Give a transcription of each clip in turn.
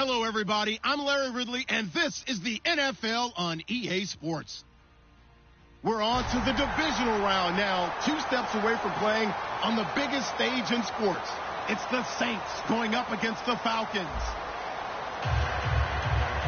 Hello, everybody. I'm Larry Ridley, and this is the NFL on EA Sports. We're on to the divisional round now, 2 steps away from playing on the biggest stage in sports. It's the Saints going up against the Falcons.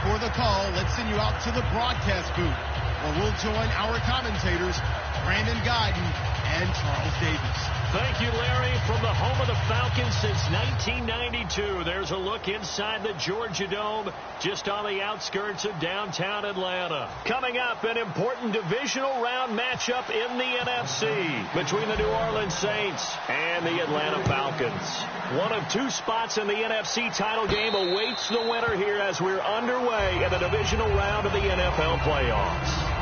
For the call, let's send you out to the broadcast booth, where we'll join our commentators, Brandon Guyton and Charles Davis. Thank you, Larry. From the home of the Falcons since 1992, there's a look inside the Georgia Dome, just on the outskirts of downtown Atlanta. Coming up, an important divisional round matchup in the NFC between the New Orleans Saints and the Atlanta Falcons. One of 2 spots in the NFC title game awaits the winner here as we're underway in the divisional round of the NFL playoffs.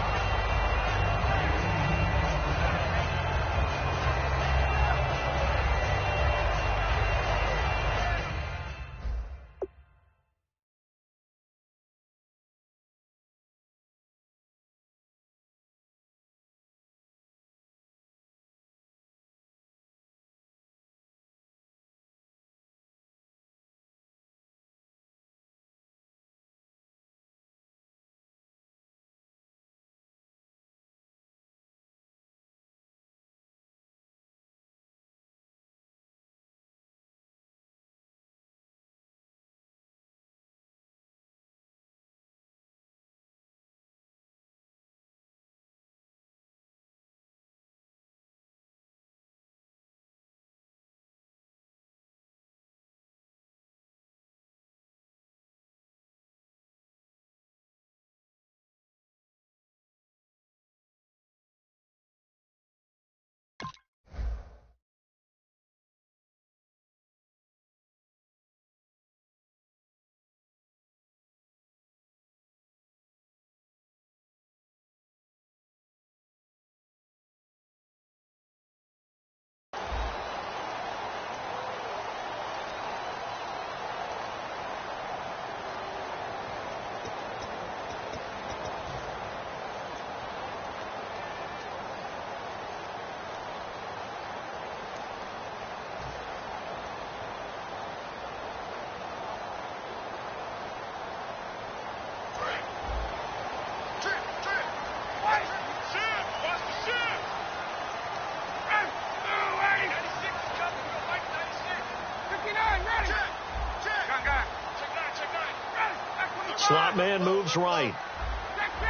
Slot man moves right.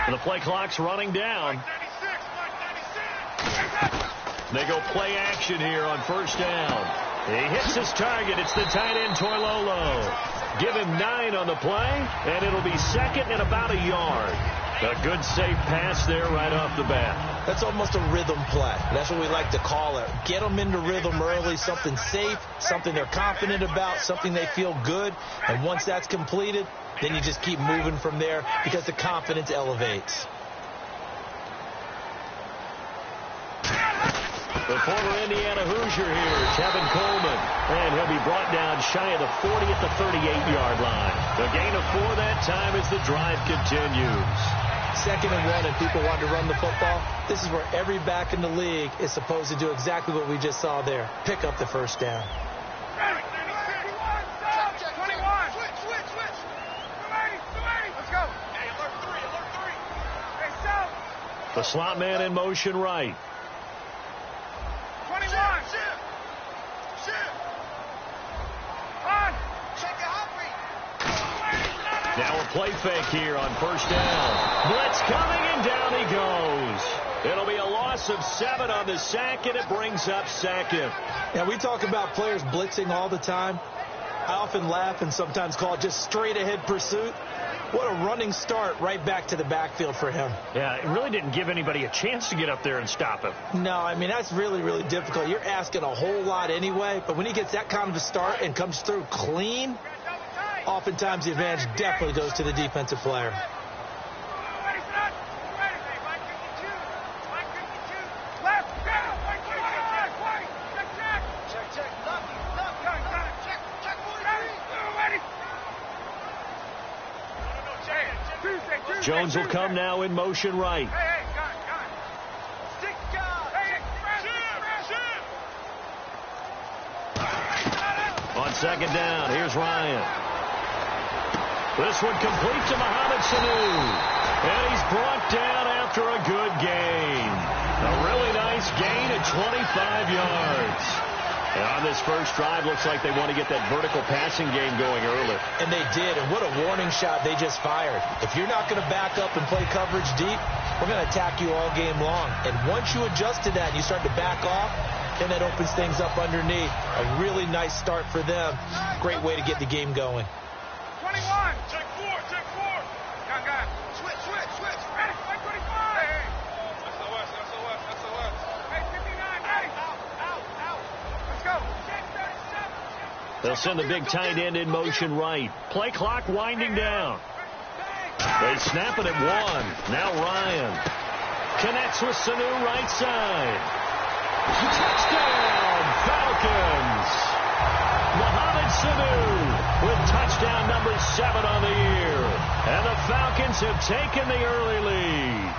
And the play clock's running down. They go play action here on first down. He hits his target. It's the tight end, Toilolo. Give him 9 on the play, and it'll be second and about a yard. A good, safe pass there right off the bat. That's almost a rhythm play. That's what we like to call it. Get them into rhythm early, something safe, something they're confident about, something they feel good. And once that's completed, then you just keep moving from there because the confidence elevates. The former Indiana Hoosier here, Tevin Coleman. And he'll be brought down shy of the 40 at the 38-yard line. The gain of 4 that time as the drive continues. 2nd and 1 and people want to run the football. This is where every back in the league is supposed to do exactly what we just saw there. Pick up the first down. The slot man in motion right. 21. Now a play fake here on first down. Blitz coming, and down he goes. It'll be a loss of 7 on the sack, and it brings up 2nd. Yeah, we talk about players blitzing all the time. I often laugh and sometimes call it just straight-ahead pursuit. What a running start right back to the backfield for him. Yeah, it really didn't give anybody a chance to get up there and stop him. No, I mean, that's really, really difficult. You're asking a whole lot anyway, but when he gets that kind of a start and comes through clean, oftentimes the advantage definitely goes to the defensive player. Jones will come now in motion right. On 2nd down, here's Ryan. This one complete to Mohamed Sanu. And he's brought down after a good gain. A really nice gain at 25 yards. And on this first drive, looks like they want to get that vertical passing game going early. And they did, and what a warning shot they just fired. If you're not going to back up and play coverage deep, we're going to attack you all game long. And once you adjust to that and you start to back off, then that opens things up underneath. A really nice start for them. Great way to get the game going. 21. Check 4. Young guy. Switch. Ready. 25. Hey. SOS. Hey, 59. Ready. Out. Let's go. 10:37. They'll send the big tight end in motion right. Play clock winding down. They snap it at 1. Now Ryan connects with Sanu right side. Touchdown, Falcons. Mohamed Sanu with touchdown number 7 on the year. And the Falcons have taken the early lead.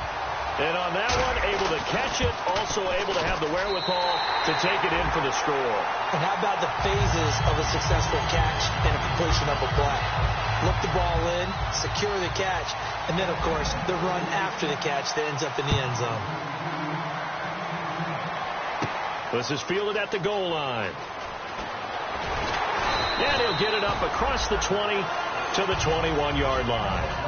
And on that one, able to catch it, also able to have the wherewithal to take it in for the score. And how about the phases of a successful catch and a completion of a play? Look the ball in, secure the catch, and then, of course, the run after the catch that ends up in the end zone. This is fielded at the goal line. And he'll get it up across the 20 to the 21-yard line.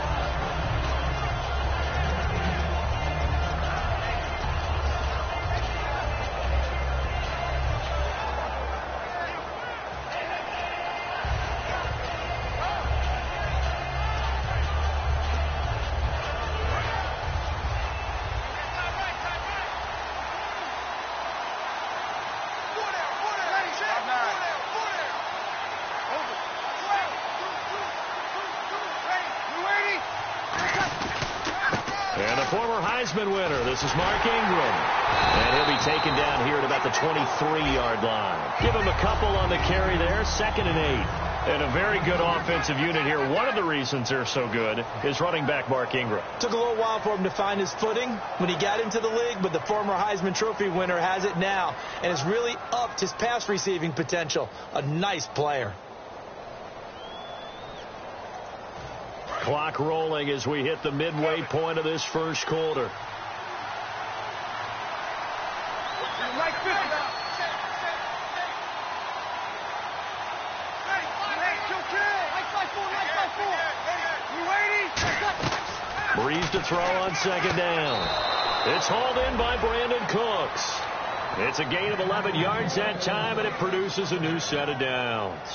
And the former Heisman winner, this is Mark Ingram. And he'll be taken down here at about the 23-yard line. Give him a couple on the carry there, 2nd and 8. And a very good offensive unit here. One of the reasons they're so good is running back Mark Ingram. Took a little while for him to find his footing when he got into the league, but the former Heisman Trophy winner has it now and has really upped his pass receiving potential. A nice player. Clock rolling as we hit the midway point of this first quarter. Breeze to throw on 2nd down. It's hauled in by Brandon Cooks. It's a gain of 11 yards that time, and it produces a new set of downs.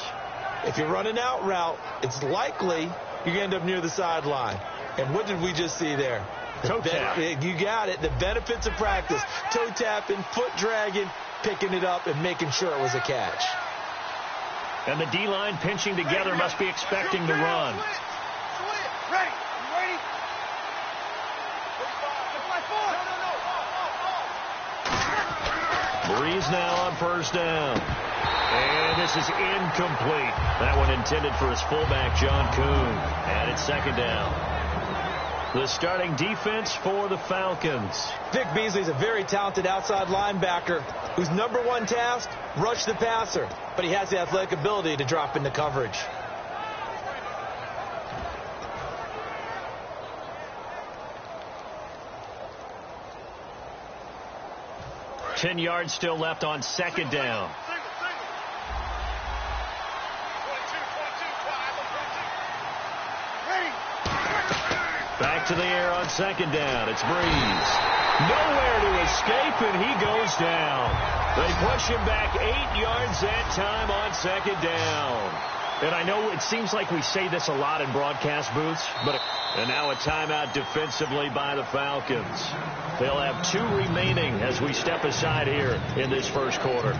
If you're running out route, it's likely you're going to end up near the sideline. And what did we just see there? Toe tap. You got it. The benefits of practice. Toe tapping, foot dragging, picking it up, and making sure it was a catch. And the D-line pinching together must be expecting to run. Ready. Breeze now on 1st down. And this is incomplete. That one intended for his fullback, John Kuhn. And it's 2nd down. The starting defense for the Falcons. Vic Beasley's a very talented outside linebacker whose number 1 task, rush the passer. But he has the athletic ability to drop into coverage. Ten yards still left on 2nd down. Back to the air on 2nd down. It's Breeze. Nowhere to escape, and he goes down. They push him back 8 yards that time on 2nd down. And I know it seems like we say this a lot in broadcast booths, but and now a timeout defensively by the Falcons. They'll have 2 remaining as we step aside here in this first quarter.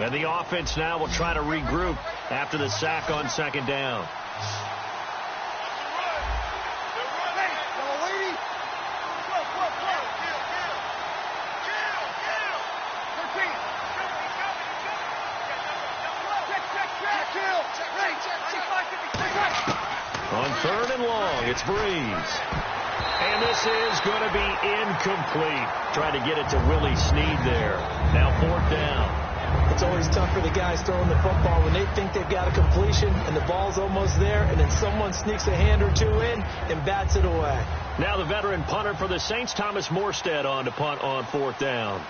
And the offense now will try to regroup after the sack on 2nd down. On 3rd and long, it's Breeze. And this is going to be incomplete. Trying to get it to Willie Snead there. Now 4th down. It's always tough for the guys throwing the football when they think they've got a completion and the ball's almost there, and then someone sneaks a hand or two in and bats it away. Now the veteran punter for the Saints, Thomas Morstead, on to punt on 4th down.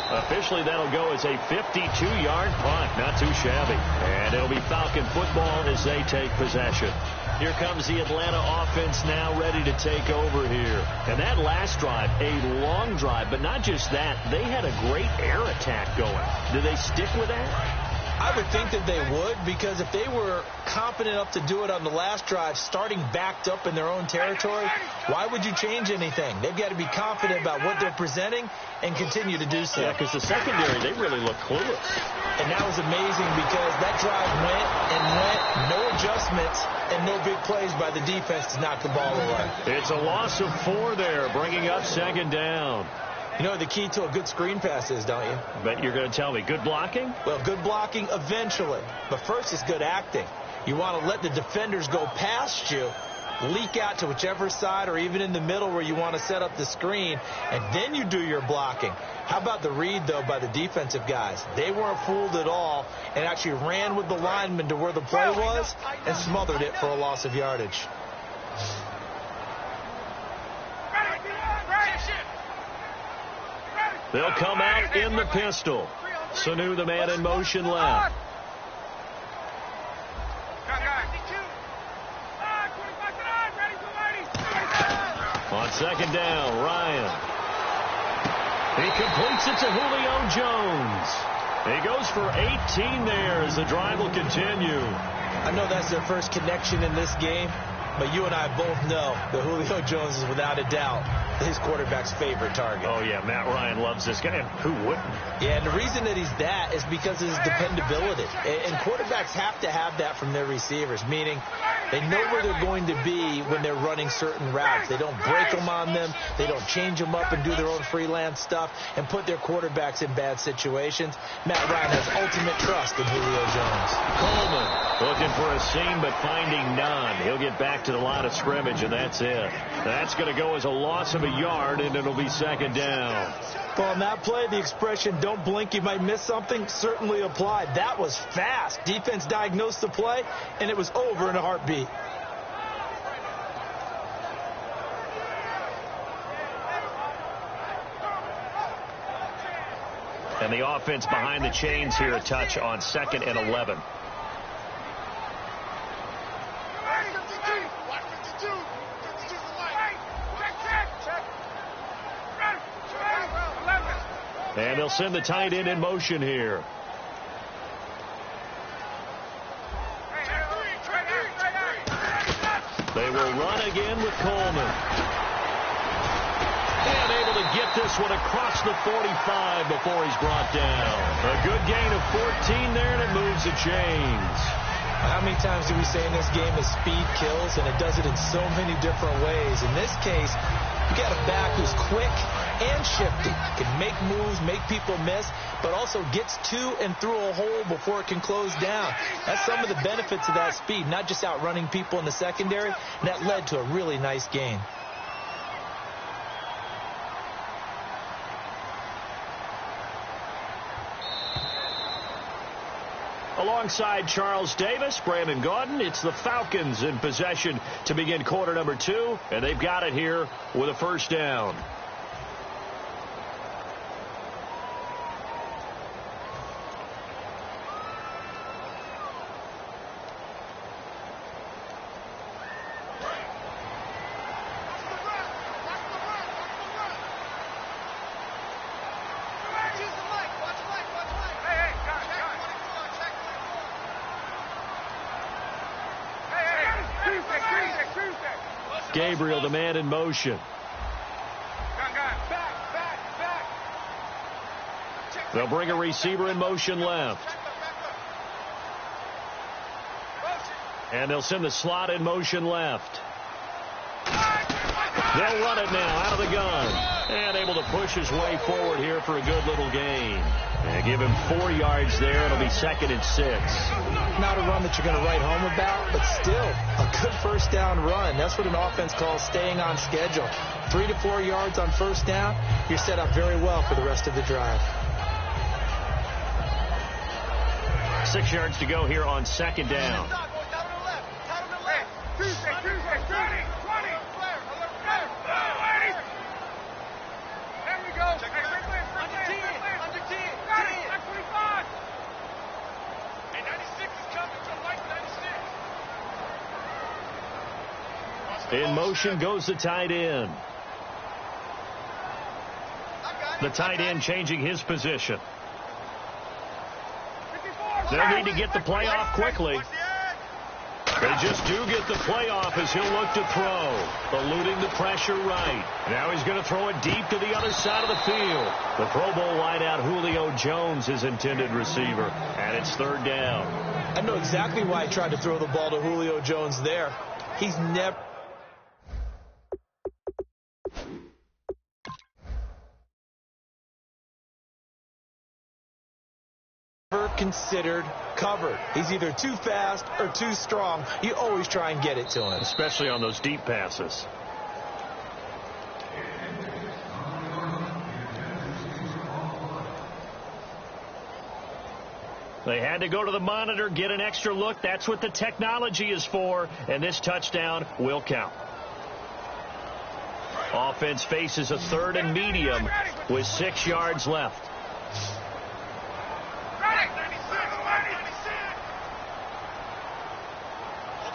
Officially, that'll go as a 52-yard punt. Not too shabby. And it'll be Falcon football as they take possession. Here comes the Atlanta offense now ready to take over here. And that last drive, a long drive, but not just that. They had a great air attack going. Do they stick with that? I would think that they would, because if they were confident enough to do it on the last drive, starting backed up in their own territory, why would you change anything? They've got to be confident about what they're presenting and continue to do so. Yeah, because the secondary, they really look clueless. And that was amazing because that drive went and went, no adjustments, and no big plays by the defense to knock the ball away. It's a loss of 4 there, bringing up 2nd down. You know what the key to a good screen pass is, don't you? But you're going to tell me, good blocking? Well, good blocking eventually. But first is good acting. You want to let the defenders go past you, leak out to whichever side or even in the middle where you want to set up the screen, and then you do your blocking. How about the read, though, by the defensive guys? They weren't fooled at all and actually ran with the lineman to where the play was and smothered it for a loss of yardage. They'll come out in the pistol. Sanu, the man in motion left. On 2nd down, Ryan. He completes it to Julio Jones. He goes for 18 there as the drive will continue. I know that's their first connection in this game, but you and I both know that Julio Jones is without a doubt his quarterback's favorite target. Oh, yeah, Matt Ryan loves this guy. And who wouldn't? Yeah, and the reason that he's that is because of his dependability. And quarterbacks have to have that from their receivers, meaning they know where they're going to be when they're running certain routes. They don't break them on them. They don't change them up and do their own freelance stuff and put their quarterbacks in bad situations. Matt Ryan has ultimate trust in Julio Jones. Coleman looking for a seam but finding none. He'll get back to the line of scrimmage, and that's it. That's going to go as a loss of a yard, and it'll be 2nd down. Well, on that play, the expression, don't blink, you might miss something, certainly applied. That was fast. Defense diagnosed the play, and it was over in a heartbeat. And the offense behind the chains here, a touch on 2nd and 11. And they'll send the tight end in motion here. They will run again with Coleman. And able to get this one across the 45 before he's brought down. A good gain of 14 there, and it moves the chains. How many times do we say in this game that speed kills, and it does it in so many different ways? In this case, you got a back who's quick and shifty, can make moves, make people miss, but also gets to and through a hole before it can close down. That's some of the benefits of that speed, not just outrunning people in the secondary, and that led to a really nice gain. Alongside Charles Davis, Brandon Gaudin, it's the Falcons in possession to begin quarter number 2, and they've got it here with a 1st down. Gabriel, the man in motion. They'll bring a receiver in motion left. And they'll send the slot in motion left. They'll run it now out of the gun. And able to push his way forward here for a good little gain. And give him 4 yards there. It'll be 2nd and 6. Not a run that you're going to write home about, but still a good first down run. That's what an offense calls staying on schedule. 3 to 4 yards on first down, you're set up very well for the rest of the drive. 6 yards to go here on 2nd down. In motion goes the tight end. The tight end changing his position. They'll need to get the play off quickly. They just do get the play off as he'll look to throw. Eluding the pressure right. Now he's going to throw it deep to the other side of the field. The Pro Bowl wideout Julio Jones, his intended receiver. And it's 3rd down. I know exactly why he tried to throw the ball to Julio Jones there. He's never considered covered. He's either too fast or too strong. You always try and get it to him. Especially on those deep passes. They had to go to the monitor, get an extra look. That's what the technology is for. And this touchdown will count. Offense faces a 3rd and medium with 6 yards left.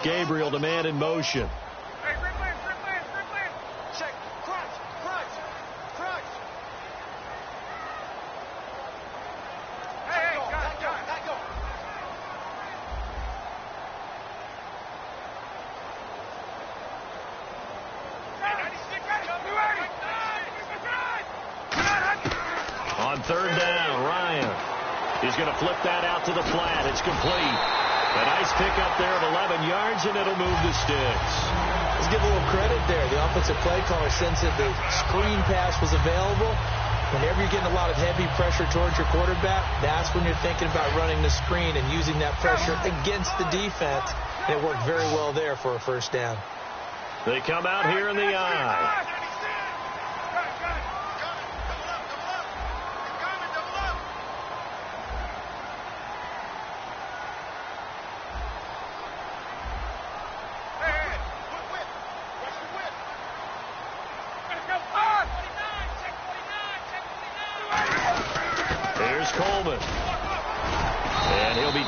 Gabriel, the man in motion. Check. Crunch. Hey, go. On 3rd down, Ryan is going to flip that out to the flat. It's complete. A nice pickup there of 11 yards, and it'll move the sticks. Let's give a little credit there. The offensive play caller sensed that the screen pass was available. Whenever you're getting a lot of heavy pressure towards your quarterback, that's when you're thinking about running the screen and using that pressure against the defense. And it worked very well there for a first down. They come out here in the eye.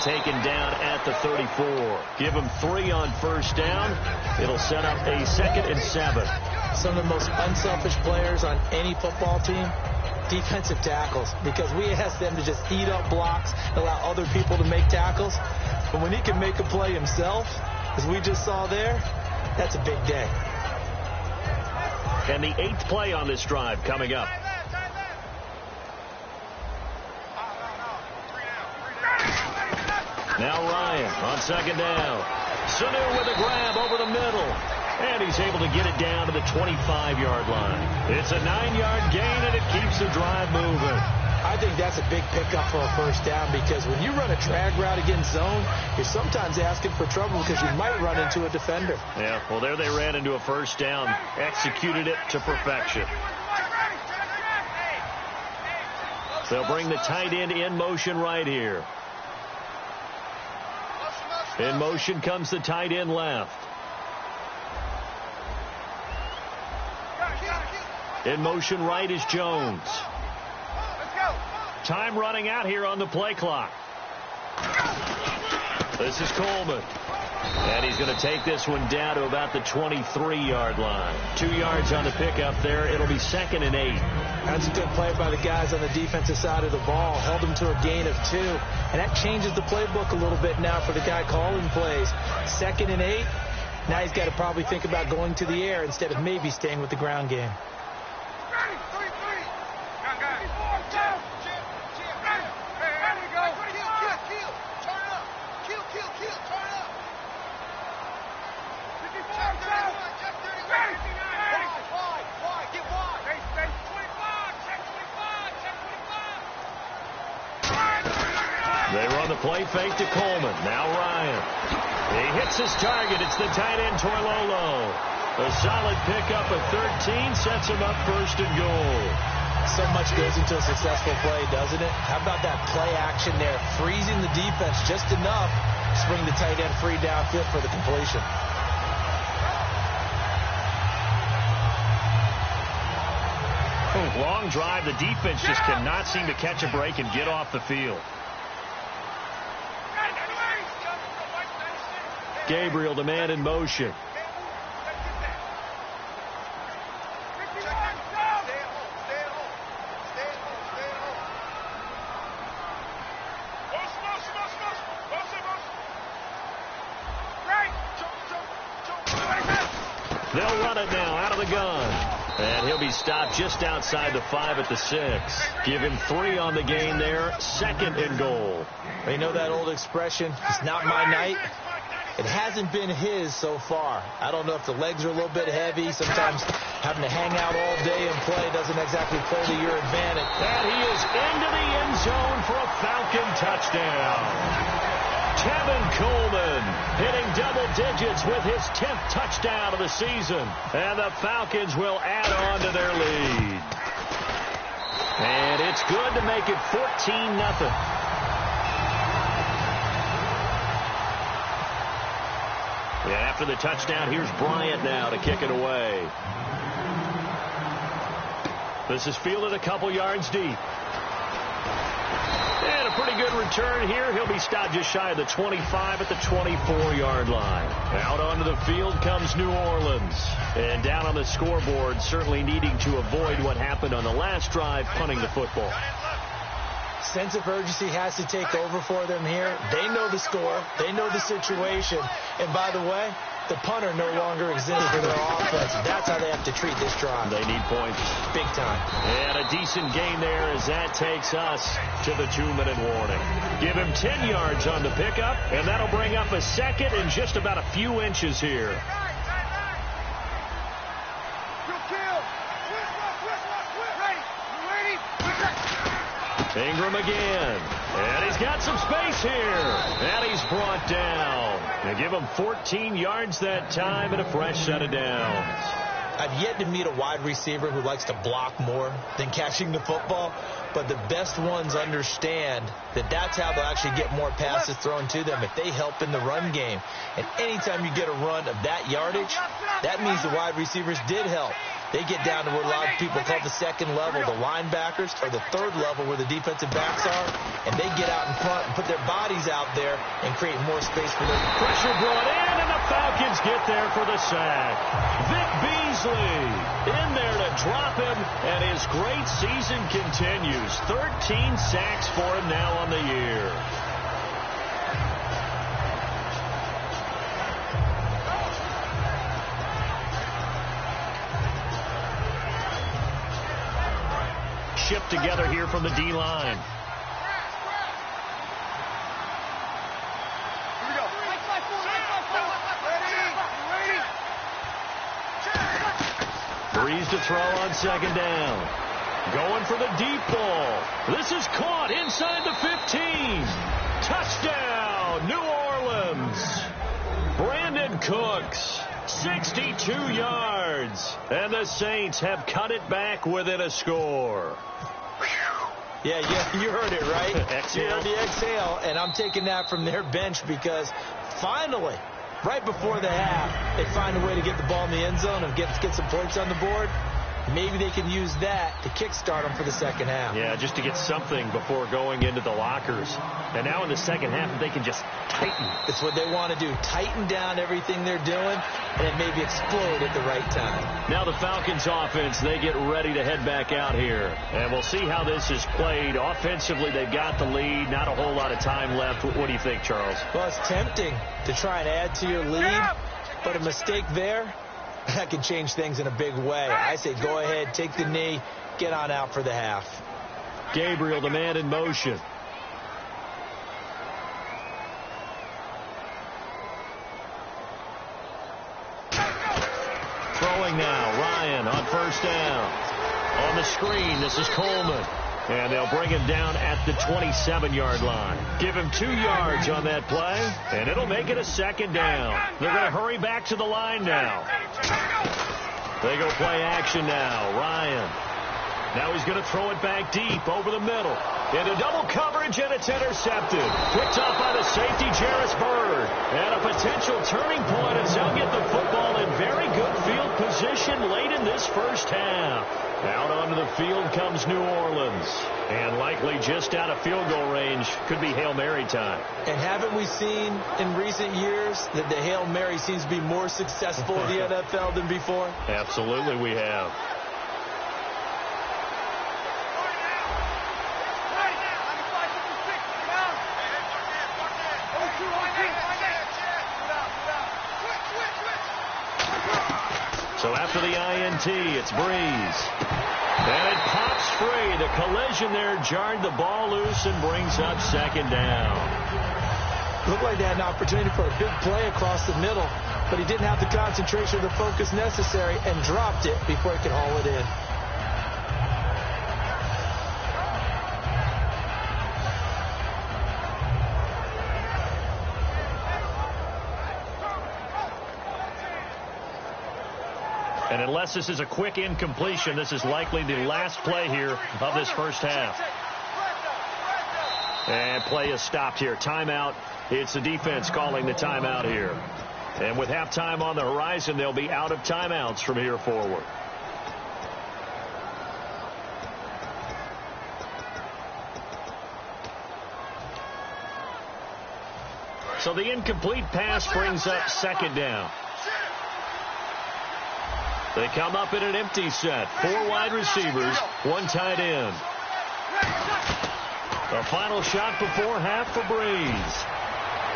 Taken down at the 34. Give him 3 on first down. It'll set up a 2nd and 7. Some of the most unselfish players on any football team, defensive tackles, because we ask them to just eat up blocks, allow other people to make tackles. But when he can make a play himself, as we just saw there, that's a big day. And the 8th play on this drive coming up. Now Ryan on 2nd down. Sanu with a grab over the middle. And he's able to get it down to the 25-yard line. It's a 9-yard gain, and it keeps the drive moving. I think that's a big pickup for a first down, because when you run a drag route against zone, you're sometimes asking for trouble because you might run into a defender. Yeah, well, there they ran into a first down, executed it to perfection. They'll bring the tight end in motion right here. In motion comes the tight end left. In motion right is Jones. Time running out here on the play clock. This is Coleman. And he's going to take this one down to about the 23-yard line. 2 yards on the pickup there. It'll be 2nd and 8. That's a good play by the guys on the defensive side of the ball. Held them to a gain of 2. And that changes the playbook a little bit now for the guy calling plays. 2nd and 8. Now he's got to probably think about going to the air instead of maybe staying with the ground game. They run the play fake to Coleman. Now Ryan. He hits his target. It's the tight end, Toilolo. A solid pickup of 13 sets him up first and goal. So much goes into a successful play, doesn't it? How about that play action there? Freezing the defense just enough to bring the tight end free downfield for the completion. Long drive. The defense just cannot seem to catch a break and get off the field. Gabriel, the man in motion. They'll run it now out of the gun. And he'll be stopped just outside the 5 at the 6. Give him 3 on the game there. 2nd and goal. You know that old expression, it's not my night? It hasn't been his so far. I don't know if the legs are a little bit heavy. Sometimes having to hang out all day and play doesn't exactly play to your advantage. And he is into the end zone for a Falcon touchdown. Tevin Coleman hitting double digits with his 10th touchdown of the season. And the Falcons will add on to their lead. And it's good to make it 14-0. After the touchdown, here's Bryant now to kick it away. This is fielded a couple yards deep. And a pretty good return here. He'll be stopped just shy of the 25 at the 24-yard line. Out onto the field comes New Orleans. And down on the scoreboard, certainly needing to avoid what happened on the last drive, punting the football. Sense of urgency has to take over for them here. They know the score. They know the situation. And by the way, the punter no longer exists for their offense. That's how they have to treat this drive. They need points. Big time. And a decent gain there as that takes us to the 2-minute warning. Give him 10 yards on the pickup, and that'll bring up a 2nd and just about a few inches here. Ingram again. And he's got some space here. And he's brought down. They give him 14 yards that time and a fresh set of downs. I've yet to meet a wide receiver who likes to block more than catching the football, but the best ones understand that that's how they'll actually get more passes thrown to them if they help in the run game. And anytime you get a run of that yardage, that means the wide receivers did help. They get down to what a lot of people call the 2nd level, the linebackers, or the 3rd level where the defensive backs are, and they get out in front and put their bodies out there and create more space for them. Pressure brought in, and the Falcons get there for the sack. Vic Beasley in there to drop him, and his great season continues. 13 sacks for him now on the year. Shipped together here from the D-line. Breeze to throw on 2nd down. Going for the deep ball. This is caught inside the 15. Touchdown, New Orleans. Brandon Cooks, 62 yards. And the Saints have cut it back within a score. Yeah, you heard it, right? Exhale. You heard the exhale, and I'm taking that from their bench because finally, right before the half, they find a way to get the ball in the end zone and get some points on the board. Maybe they can use that to kickstart them for the 2nd half. Yeah, just to get something before going into the lockers. And now in the 2nd half, they can just tighten. It's what they want to do. Tighten down everything they're doing and then maybe explode at the right time. Now the Falcons offense, they get ready to head back out here. And we'll see how this is played. Offensively, they've got the lead. Not a whole lot of time left. What do you think, Charles? Well, it's tempting to try and add to your lead, but a mistake there, that can change things in a big way. I say go ahead, take the knee, get on out for the half. Gabriel, the man in motion. Throwing now, Ryan on 1st down. On the screen, this is Coleman. And they'll bring him down at the 27-yard line. Give him 2 yards on that play, and it'll make it a second down. They're going to hurry back to the line now. They go play action now. Ryan. Now he's going to throw it back deep over the middle. Into double coverage, and it's intercepted. Picked off by the safety, Jarris Bird. And a potential turning point as they'll get the football in very good field position late in this first half. Out onto the field comes New Orleans. And likely just out of field goal range. Could be Hail Mary time. And haven't we seen in recent years that the Hail Mary seems to be more successful in the NFL than before? Absolutely we have. So after the INT, it's Breeze. And it pops free. The collision there jarred the ball loose and brings up second down. Looked like they had an opportunity for a big play across the middle, but he didn't have the concentration or the focus necessary and dropped it before he could haul it in. And unless this is a quick incompletion, this is likely the last play here of this first half. And play is stopped here. Timeout. It's the defense calling the timeout here. And with halftime on the horizon, they'll be out of timeouts from here forward. So the incomplete pass brings up second down. They come up in an empty set. 4 wide receivers, 1 tight end. The final shot before half for Breeze.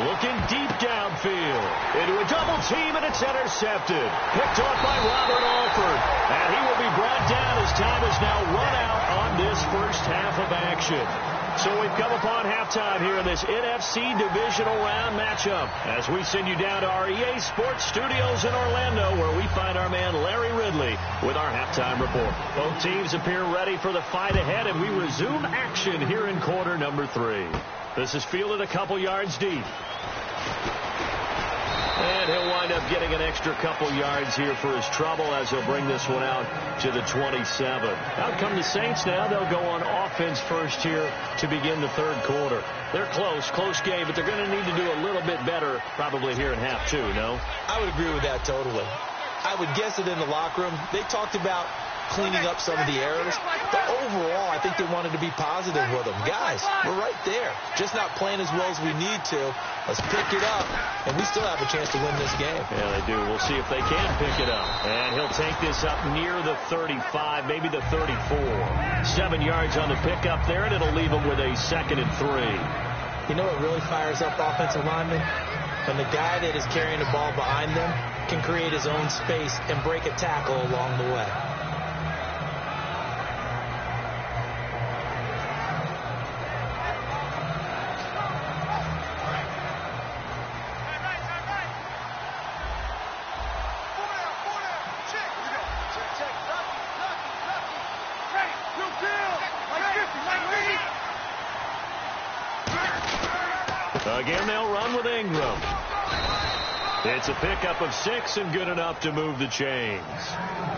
Looking deep downfield. Into a double team, and it's intercepted. Picked off by Robert Alford. And he will be brought down as time is now run out on this first half of action. So we've come upon halftime here in this NFC Divisional Round matchup as we send you down to our EA Sports Studios in Orlando, where we find our man Larry Ridley with our halftime report. Both teams appear ready for the fight ahead, and we resume action here in quarter number 3. This is fielded a couple yards deep. And he'll wind up getting an extra couple yards here for his trouble as he'll bring this one out to the 27. Out come the Saints now. They'll go on offense first here to begin the third quarter. They're close game, but they're going to need to do a little bit better probably here in half 2, no? I would agree with that totally. I would guess that in the locker room, they talked about cleaning up some of the errors, but overall, I think they wanted to be positive with them. Guys, we're right there, just not playing as well as we need to. Let's pick it up, and we still have a chance to win this game. Yeah, they do. We'll see if they can pick it up. And he'll take this up near the 35, maybe the 34. 7 yards on the pickup there, and it'll leave them with a 2nd and 3. You know what really fires up offensive linemen? When the guy that is carrying the ball behind them can create his own space and break a tackle along the way. Again, they'll run with Ingram. It's a pickup of 6 and good enough to move the chains.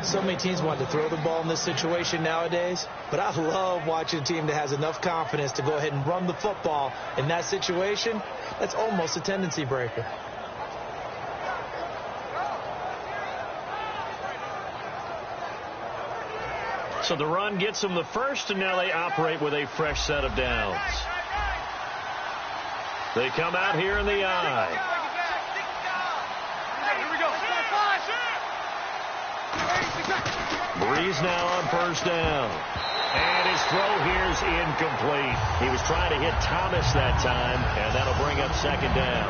So many teams want to throw the ball in this situation nowadays, but I love watching a team that has enough confidence to go ahead and run the football in that situation. That's almost a tendency breaker. So the run gets them the first, and now they operate with a fresh set of downs. They come out here in the eye. Breeze now on first down. And his throw here is incomplete. He was trying to hit Thomas that time, and that'll bring up second down.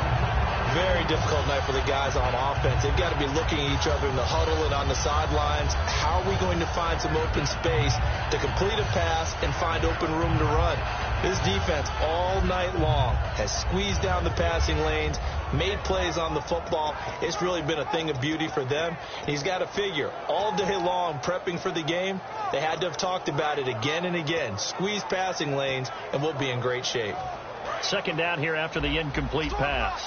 Very difficult night for the guys on offense. They've got to be looking at each other in the huddle and on the sidelines. How are we going to find some open space to complete a pass and find open room to run? This defense all night long has squeezed down the passing lanes made plays on the football. It's really been a thing of beauty for them. He's got to figure all day long prepping for the game, they had to have talked about it again and again. Squeeze passing lanes, and we'll be in great shape. Second down here after the incomplete pass.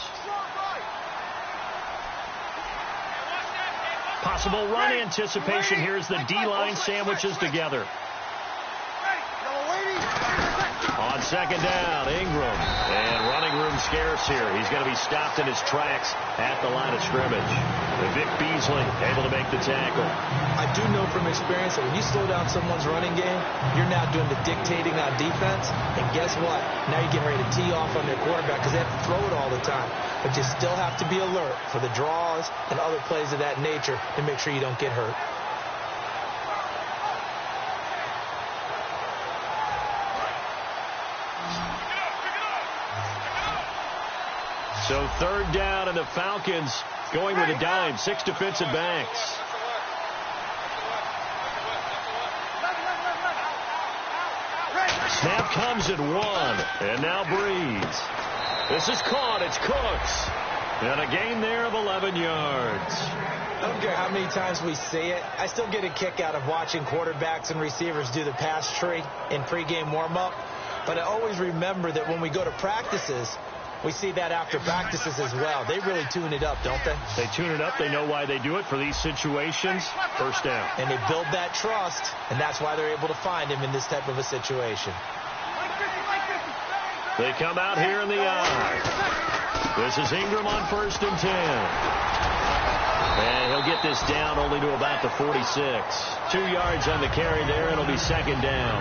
Possible run anticipation. Here's the D-line sandwiches together. On second down, Ingram. And running room scarce here. He's going to be stopped in his tracks at the line of scrimmage. Vic Beasley able to make the tackle. I do know from experience that when you slow down someone's running game, you're now doing the dictating on defense. And guess what? Now you're getting ready to tee off on their quarterback because they have to throw it all the time. But you still have to be alert for the draws and other plays of that nature to make sure you don't get hurt. So third down, and the Falcons going with a dime. 6 defensive backs. Snap comes at 1. And now Breeze. This is caught. It's Cooks. And a gain there of 11 yards. I don't care how many times we see it. I still get a kick out of watching quarterbacks and receivers do the pass tree in pregame warm-up. But I always remember that when we go to practices, we see that after practices as well. They really tune it up, don't they? They tune it up. They know why they do it for these situations. First down. And they build that trust, and that's why they're able to find him in this type of a situation. They come out here in the eye. This is Ingram on 1st and 10. And he'll get this down only to about the 46. 2 yards on the carry there. It'll be second down.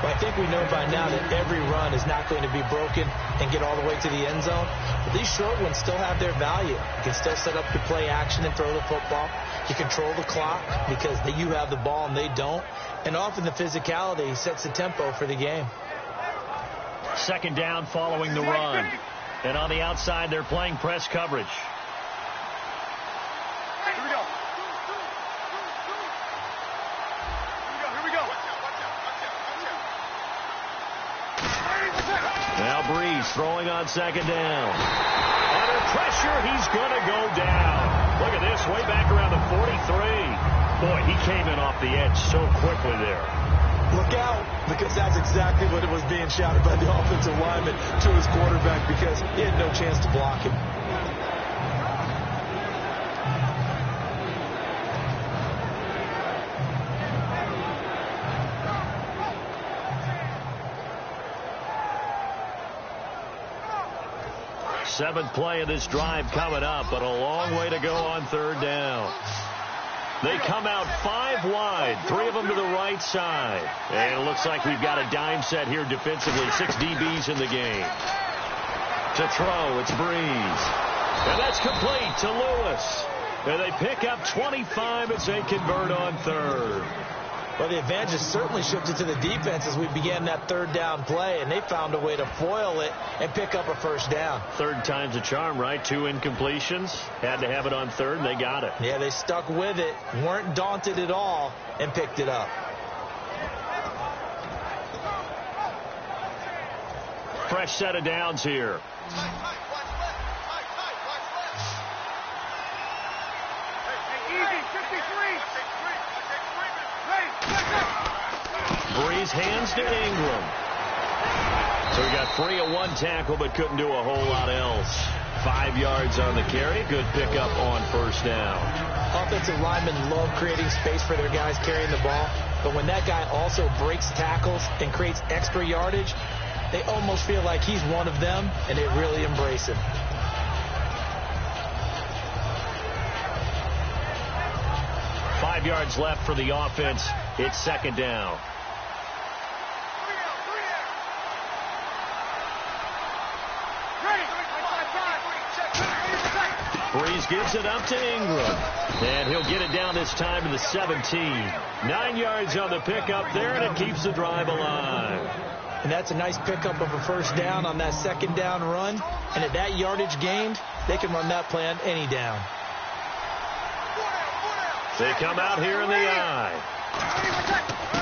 Well, I think we know by now that every run is not going to be broken and get all the way to the end zone. But these short ones still have their value. You can still set up your play action and throw the football. You control the clock because you have the ball and they don't. And often the physicality sets the tempo for the game. Second down following the run. And on the outside, they're playing press coverage. Now Breeze throwing on second down. Under pressure, he's going to go down. Look at this, way back around the 43. Boy, he came in off the edge so quickly there. Look out, because that's exactly what it was being shouted by the offensive lineman to his quarterback because he had no chance to block him. Seventh play of this drive coming up, but a long way to go on third down. They come out 5 wide, 3 of them to the right side. And it looks like we've got a dime set here defensively. 6 DBs in the game. To throw, it's Breeze. And that's complete to Lewis. And they pick up 25 as they convert on third. Well, the advantage has certainly shifted to the defense as we began that third down play, and they found a way to foil it and pick up a first down. Third time's a charm, right? 2 incompletions. Had to have it on third, and they got it. Yeah, they stuck with it, weren't daunted at all, and picked it up. Fresh set of downs here. Breeze hands to Ingram. So he got free of 1 tackle but couldn't do a whole lot else. 5 yards on the carry. Good pickup on first down. Offensive linemen love creating space for their guys carrying the ball. But when that guy also breaks tackles and creates extra yardage, they almost feel like he's one of them, and they really embrace him. Five yards left for the offense. It's second down. Breeze gives it up to Ingram. And he'll get it down this time to the 17. 9 yards on the pickup there, and it keeps the drive alive. And that's a nice pickup of a first down on that second down run. And at that yardage gained, they can run that play on any down. They come out here in the eye.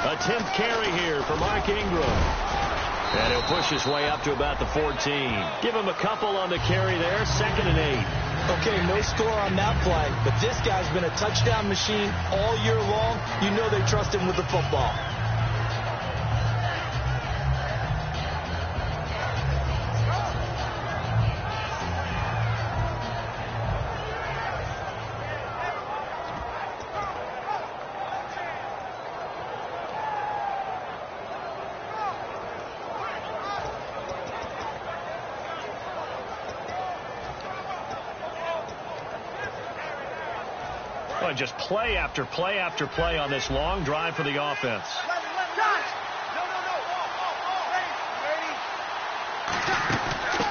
A 10th carry here for Mark Ingram. And he'll push his way up to about the 14. Give him a couple on the carry there. 2nd and 8. Okay, no score on that play, but this guy's been a touchdown machine all year long. You know they trust him with the football. Just play after play after play on this long drive for the offense.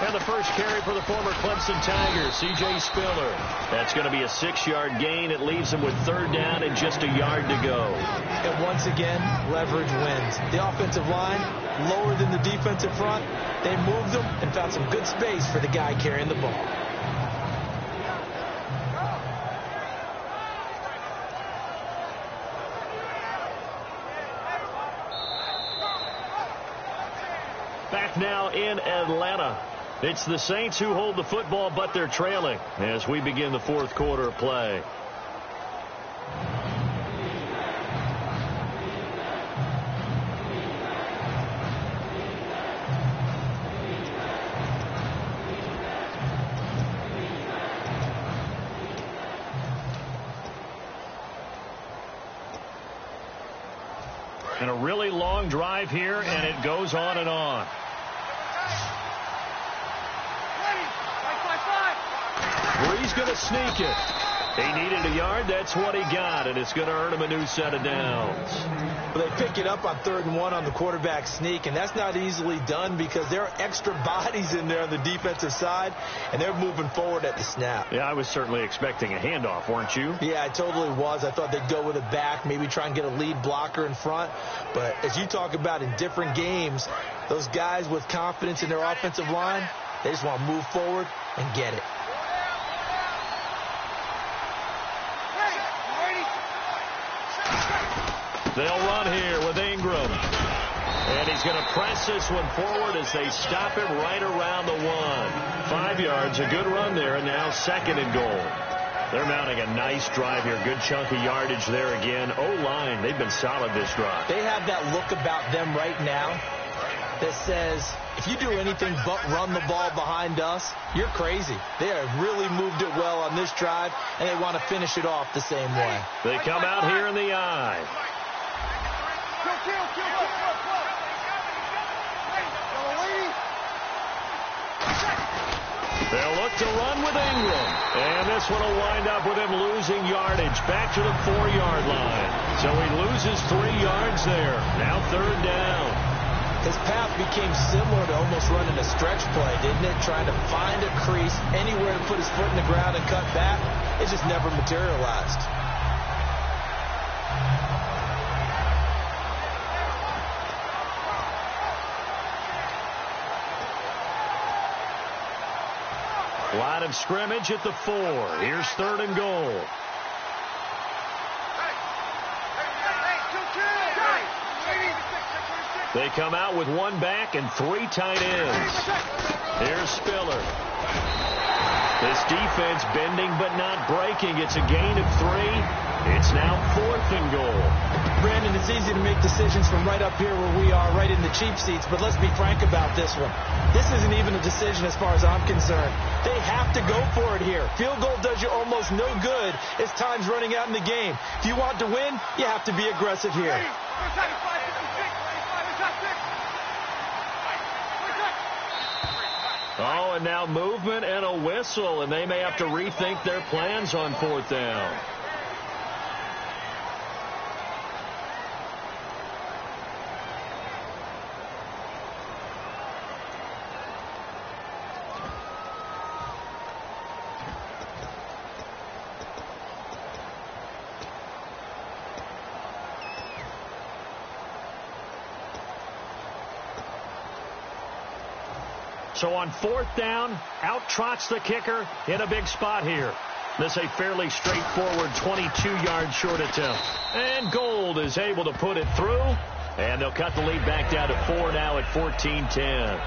And the first carry for the former Clemson Tigers, C.J. Spiller. That's going to be a 6-yard gain. It leaves them with 3rd down and just a yard to go. And once again, leverage wins. The offensive line, lower than the defensive front. They moved them and found some good space for the guy carrying the ball. Back now in Atlanta. It's the Saints who hold the football, but they're trailing as we begin the 4th quarter of play. And a really long drive here, and it goes on and on. Bree's going to sneak it. He needed a yard. That's what he got, and it's going to earn him a new set of downs. Well, they pick it up on 3rd and 1 on the quarterback sneak, and that's not easily done because there are extra bodies in there on the defensive side, and they're moving forward at the snap. Yeah, I was certainly expecting a handoff, weren't you? Yeah, I totally was. I thought they'd go with a back, maybe try and get a lead blocker in front. But as you talk about in different games, those guys with confidence in their offensive line, they just want to move forward and get it. They'll run here with Ingram. And he's going to press this one forward as they stop him right around the 1. 5 yards, a good run there, and now 2nd and goal. They're mounting a nice drive here. Good chunk of yardage there again. O-line, they've been solid this drive. They have that look about them right now that says, if you do anything but run the ball behind us, you're crazy. They have really moved it well on this drive, and they want to finish it off the same way. They come out here in the eye. They'll look to run with Ingram. And this one will wind up with him losing yardage back to the 4-yard line. So he loses 3 yards there. Now 3rd down. His path became similar to almost running a stretch play, didn't it? Trying to find a crease, anywhere to put his foot in the ground and cut back. It just never materialized. Line of scrimmage at the 4. Here's 3rd and goal. They come out with 1 back and 3 tight ends. Here's Spiller. This defense bending but not breaking. It's a gain of 3. It's now 4th and goal. Brandon, it's easy to make decisions from right up here where we are, right in the cheap seats, but let's be frank about this one. This isn't even a decision as far as I'm concerned. They have to go for it here. Field goal does you almost no good as time's running out in the game. If you want to win, you have to be aggressive here. Oh, and now movement and a whistle, and they may have to rethink their plans on 4th down. So on 4th down, out trots the kicker in a big spot here. This a fairly straightforward 22-yard short attempt. And Gold is able to put it through. And they'll cut the lead back down to 4 now at 14-10.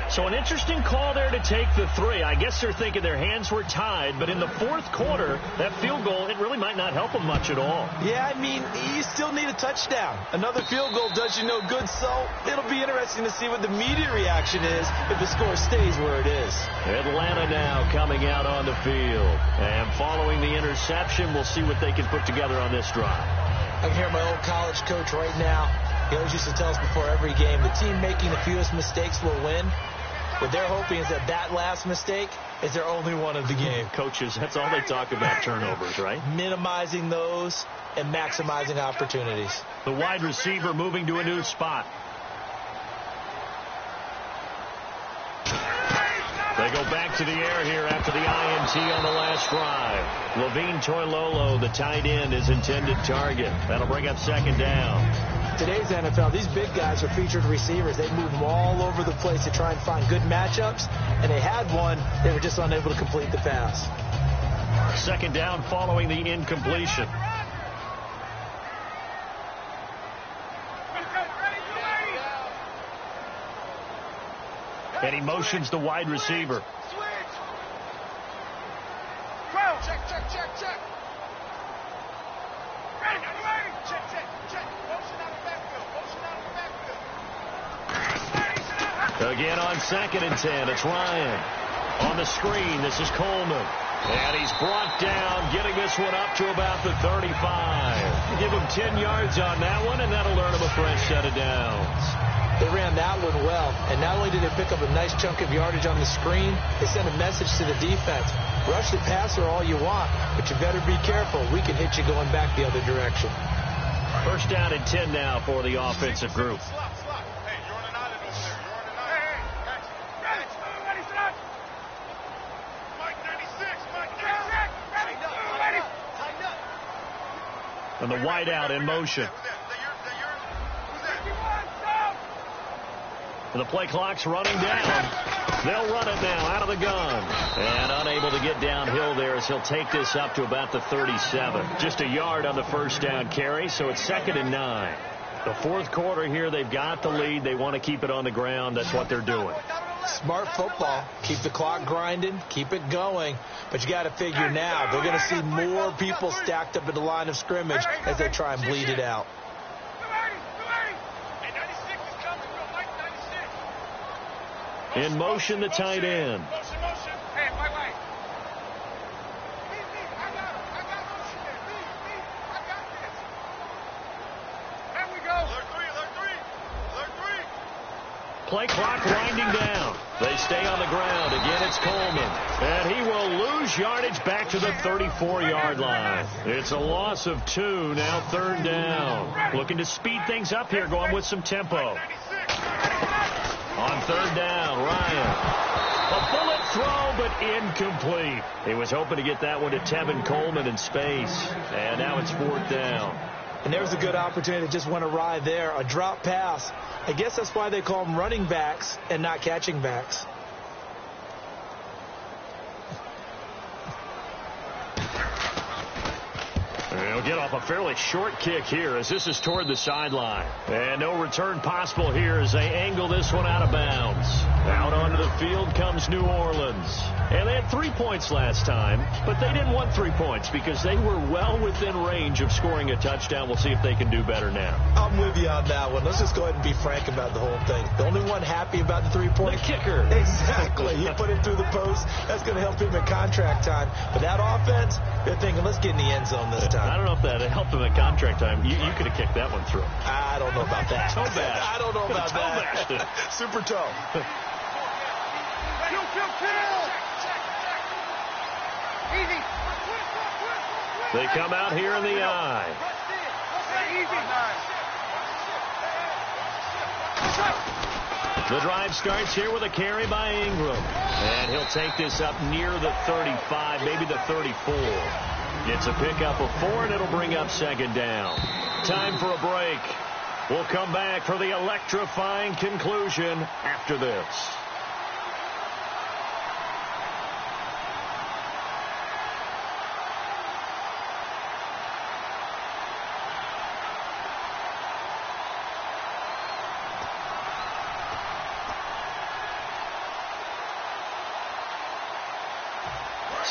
So an interesting call there to take the 3. I guess they're thinking their hands were tied, but in the fourth quarter, that field goal, it really might not help them much at all. Yeah, I mean, you still need a touchdown. Another field goal does you no good, so it'll be interesting to see what the media reaction is if the score stays where it is. Atlanta now coming out on the field. And following the interception, we'll see what they can put together on this drive. I can hear my old college coach right now. He always used to tell us before every game, the team making the fewest mistakes will win. What they're hoping is that last mistake is their only one of the game. Coaches, that's all they talk about, turnovers, right? Minimizing those and maximizing opportunities. The wide receiver moving to a new spot. They go back to the air here after the INT on the last drive. Levine Toilolo, the tight end, is intended target. That'll bring up second down. Today's NFL, these big guys are featured receivers. They move them all over the place to try and find good matchups, and they had one. They were just unable to complete the pass. Second down following the incompletion. And he motions the wide receiver. Check, check, check, check. Ready, check, check, check. Motion out of the backfield. Motion out of the backfield. Again on 2nd and 10. It's Ryan. On the screen, this is Coleman. And he's brought down, getting this one up to about the 35. Give him 10 yards on that one, and that'll earn him a fresh set of downs. They ran that one well, and not only did they pick up a nice chunk of yardage on the screen, they sent a message to the defense. Rush the passer all you want, but you better be careful. We can hit you going back the other direction. First down and 10 now for the offensive group. Hey, you're on an island over there. You're on an island. Hey, ready, stop. Mike 96, Mike 96. Ready, tighten up. And the wideout in motion. And the play clock's running down. They'll run it now out of the gun. And unable to get downhill there as he'll take this up to about the 37. Just a yard on the first down carry, so it's 2nd and 9. The fourth quarter here, they've got the lead. They want to keep it on the ground. That's what they're doing. Smart football. Keep the clock grinding. Keep it going. But you got to figure now, they're going to see more people stacked up at the line of scrimmage as they try and bleed it out. In motion, the tight end. Motion. Hey, my way. I got motion there. I got this. There we go. Alert three. Play clock winding down. They stay on the ground. Again, it's Coleman. And he will lose yardage back to the 34-yard line. It's a loss of 2, now 3rd down. Looking to speed things up here, going with some tempo. On 3rd down, Ryan. A bullet throw, but incomplete. He was hoping to get that one to Tevin Coleman in space. And now it's 4th down. And there's a good opportunity that just went awry there. A drop pass. I guess that's why they call them running backs and not catching backs. They'll get off a fairly short kick here as this is toward the sideline. And no return possible here as they angle this one out of bounds. Out onto the field comes New Orleans. And they had 3 points last time, but they didn't want 3 points because they were well within range of scoring a touchdown. We'll see if they can do better now. I'm with you on that one. Let's just go ahead and be frank about the whole thing. The only one happy about the 3-point. The kicker. Exactly. He put it through the post. That's going to help him at contract time. But that offense, they're thinking, let's get in the end zone this time. I don't know if that helped him at contract time. You could have kicked that one through. I don't know about that. Toe bash. I don't know about toe that. Bashed Super toe. Easy. They come out here in the eye. The drive starts here with a carry by Ingram. And he'll take this up near the 35, maybe the 34. It's a pickup of 4, and it'll bring up 2nd down. Time for a break. We'll come back for the electrifying conclusion after this.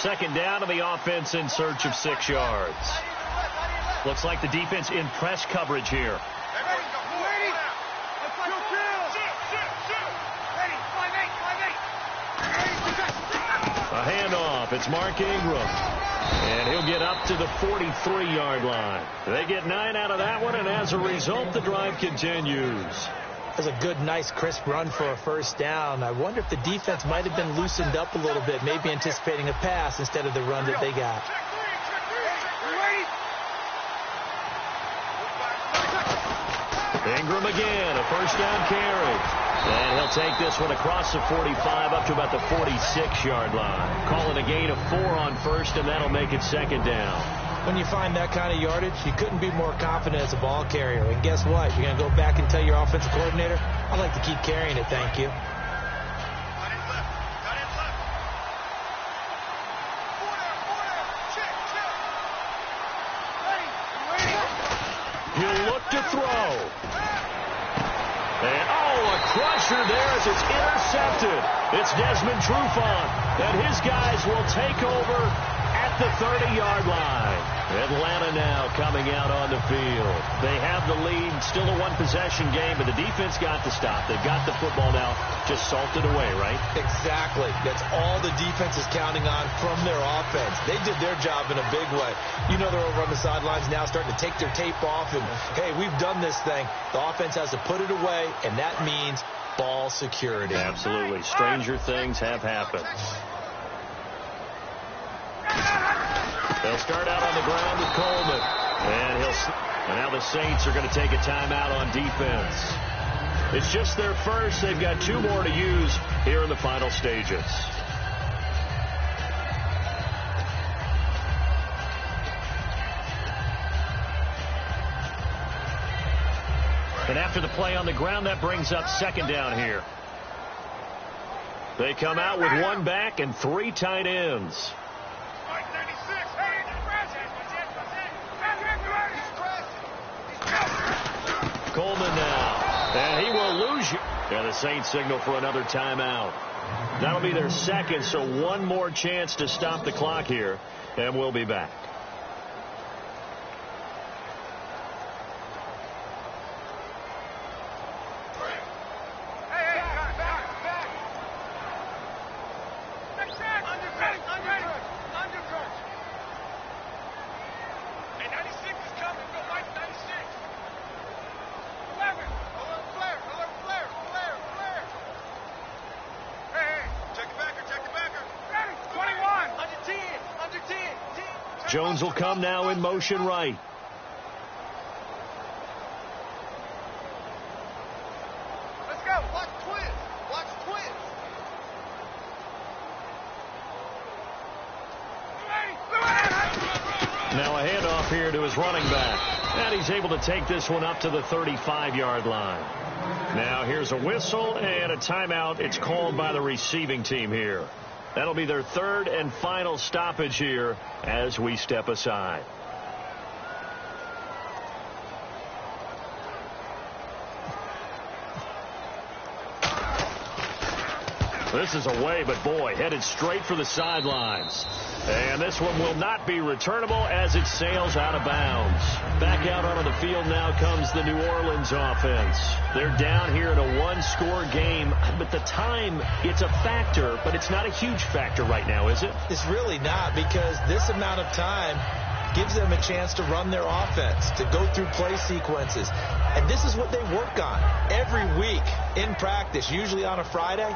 second down, and the offense in search of 6 yards. Looks like the defense in press coverage here. A handoff. It's Mark Ingram. And he'll get up to the 43-yard line. They get 9 out of that one, and as a result, the drive continues. That's a good, nice, crisp run for a first down. I wonder if the defense might have been loosened up a little bit, maybe anticipating a pass instead of the run that they got. Ingram again, a first down carry. And he'll take this one across the 45 up to about the 46-yard line. Calling a gain of 4 on first, and that'll make it second down. When you find that kind of yardage, you couldn't be more confident as a ball carrier. And guess what? You're going to go back and tell your offensive coordinator, I'd like to keep carrying it, thank you. He'll look to throw. And, a crusher there as it's intercepted. It's Desmond Trufant, and his guys will take over at the 30-yard line. Atlanta now coming out on the field. They have the lead, still a one-possession game, but the defense got the stop. They've got the football now, just salted away, right? Exactly. That's all the defense is counting on from their offense. They did their job in a big way. You know they're over on the sidelines now starting to take their tape off, and, hey, we've done this thing. The offense has to put it away, and that means ball security. Absolutely. Stranger things have happened. They'll start out on the ground with Coleman. And now the Saints are going to take a timeout on defense. It's just their first. They've got 2 more to use here in the final stages. And after the play on the ground, that brings up second down here. They come out with 1 back and 3 tight ends. Coleman now, and he will lose you. And the Saints signal for another timeout. That'll be their second, so 1 more chance to stop the clock here, and we'll be back. Jones will come now in motion right. Let's go. Watch twins. Watch twins. Now a handoff here to his running back. And he's able to take this one up to the 35-yard line. Now here's a whistle and a timeout. It's called by the receiving team here. That'll be their 3rd and final stoppage here as we step aside. This is away, but boy, headed straight for the sidelines. And this one will not be returnable as it sails out of bounds. Back out onto the field now comes the New Orleans offense. They're down here in a 1-score game, but the time, it's a factor, but it's not a huge factor right now, is it? It's really not, because this amount of time gives them a chance to run their offense, to go through play sequences. And this is what they work on every week in practice, usually on a Friday.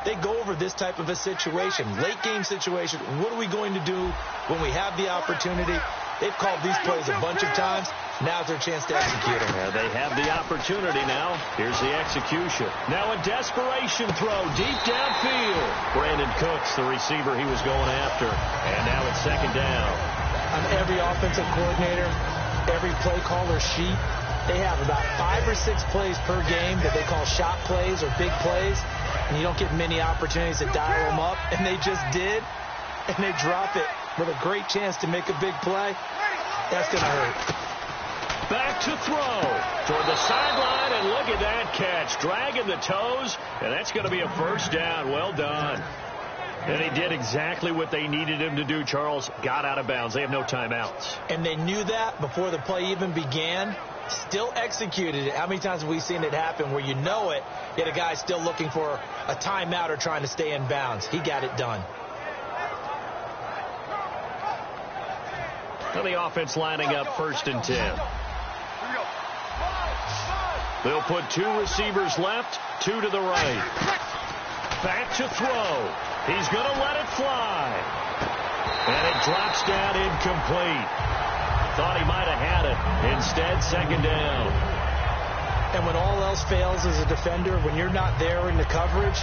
They go over this type of a situation, late game situation. What are we going to do when we have the opportunity? They've called these plays a bunch of times. Now's their chance to execute them. Yeah, they have the opportunity now. Here's the execution. Now a desperation throw deep downfield. Brandon Cooks, the receiver he was going after. And now it's second down. On every offensive coordinator, every play caller sheet, they have about 5 or 6 plays per game that they call shot plays or big plays. And you don't get many opportunities to dial them up. And they just did. And they drop it with a great chance to make a big play. That's going to hurt. Back to throw toward the sideline, and look at that catch. Dragging the toes, and that's going to be a first down. Well done. And he did exactly what they needed him to do, Charles. Got out of bounds. They have no timeouts. And they knew that before the play even began. Still executed it. How many times have we seen it happen where you know it, yet a guy's still looking for a timeout or trying to stay in bounds? He got it done. Well, the offense lining up 1st and 10. They'll put 2 receivers left, 2 to the right. Back to throw. He's going to let it fly. And it drops down incomplete. Thought he might have had it. Instead, 2nd down. And when all else fails as a defender, when you're not there in the coverage,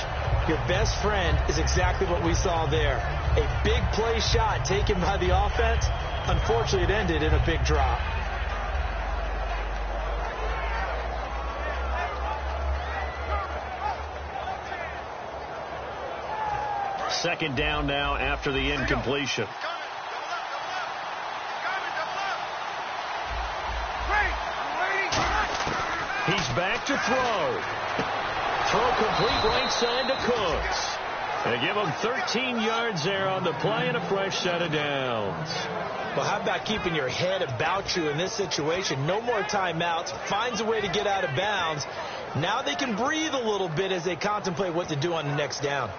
your best friend is exactly what we saw there. A big play shot taken by the offense. Unfortunately, it ended in a big drop. Second down now after the incompletion. He's back to throw. Throw complete right side to Cooks. They give him 13 yards there on the play and a fresh set of downs. Well, how about keeping your head about you in this situation? No more timeouts. Finds a way to get out of bounds. Now they can breathe a little bit as they contemplate what to do on the next down.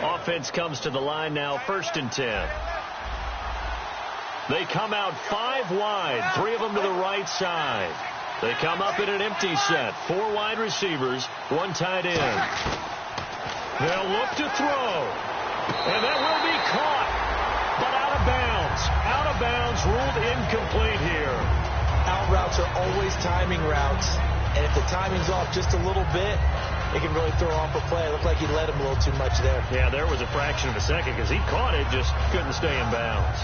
Offense comes to the line now, 1st and 10. They come out 5 wide, 3 of them to the right side. They come up in an empty set, 4 wide receivers, 1 tight end. They'll look to throw, and that will be caught, but out of bounds. Out of bounds, ruled incomplete here. Out routes are always timing routes, and if the timing's off just a little bit, it can really throw off a play. It looked like he led him a little too much there. Yeah, there was a fraction of a second because he caught it, just couldn't stay in bounds.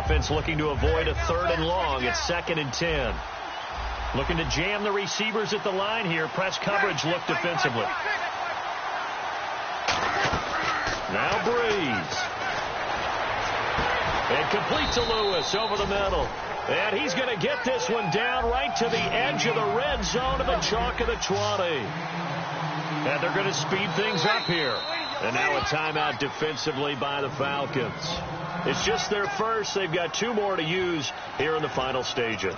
Offense looking to avoid a 3rd and long. It's 2nd and 10. Looking to jam the receivers at the line here. Press coverage look defensively. Now Breeze. And complete to Lewis over the middle. And he's going to get this one down right to the edge of the red zone of the chalk of the 20. And they're going to speed things up here. And now a timeout defensively by the Falcons. It's just their first. They've got 2 more to use here in the final stages.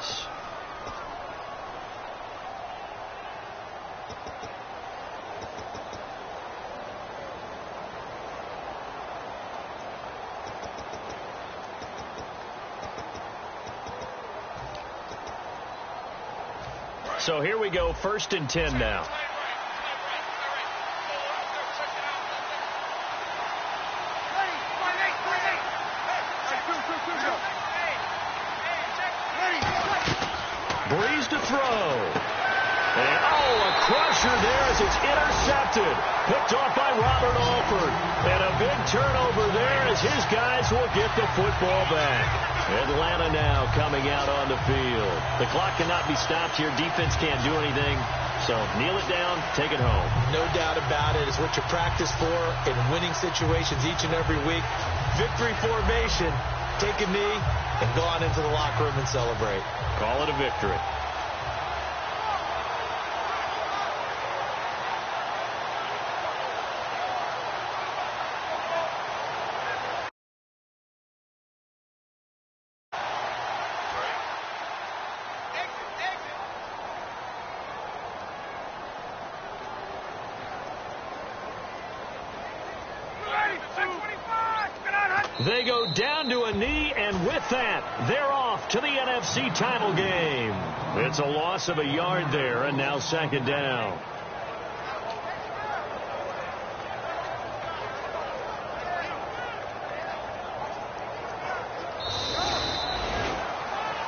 So here we go, 1st and 10 now. Breeze to throw. And, a crusher there as it's intercepted. Picked off by Robert Alford. And a big turnover there as his guys will get the football back. Atlanta now coming out on the field. The clock cannot be stopped here. Defense can't do anything. So kneel it down, take it home. No doubt about it. It's what you practice for in winning situations each and every week. Victory formation. Take a knee and go on into the locker room and celebrate. Call it a victory. They go down to a knee, and with that, they're off to the NFC title game. It's a loss of a yard there, and now 2nd down.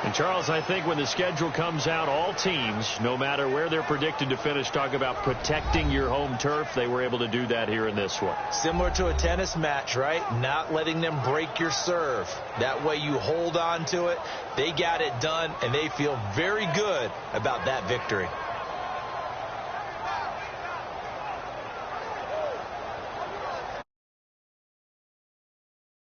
And, Charles, I think when the schedule comes out, all teams, no matter where they're predicted to finish, talk about protecting your home turf. They were able to do that here in this one. Similar to a tennis match, right? Not letting them break your serve. That way you hold on to it. They got it done, and they feel very good about that victory.